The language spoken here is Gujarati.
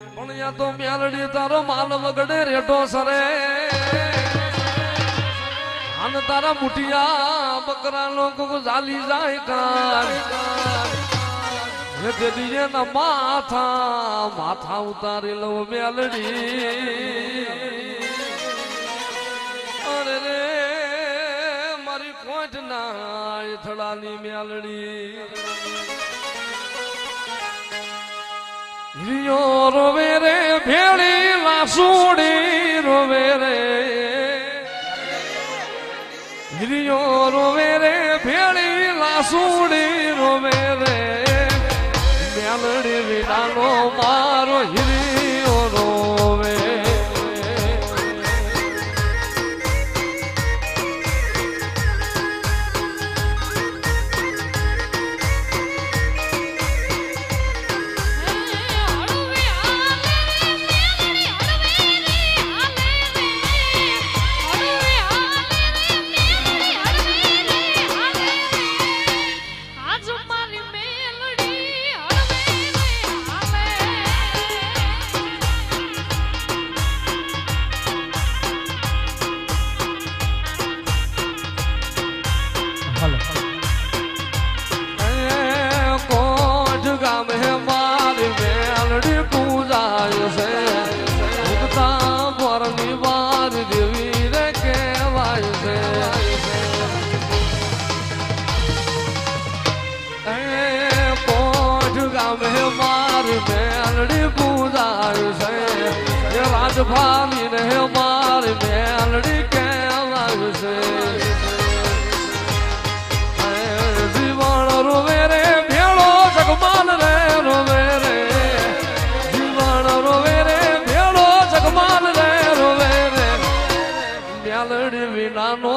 પણ યા તો મ્યાલડી તારો માલ વગડે રેટો સરે અને તારા મુઠિયા બકરા લોકો ઝાલી જાય કાન હે દેદીએ ના માથા ઉતારી લઉં મ્યાલડી અરે રે મારી કોઠ ના થડાની મ્યાલડી રિયો રોવે રે ભેળી લાસુડી રોવે રે રિયો રોવે રે ભેળી લાસુડી રોવે રે મ્યાલડી વિનાનો મારો હિરિયો રોવે રાજભાની ને મારી મેલડી કેવાય છે જીવન રોવે રે ભેળો જગમાલ રે રોવે રે જીવન રોવે રે ભેળો જગમાલ રે રોવે રે મેલડી વિનાનો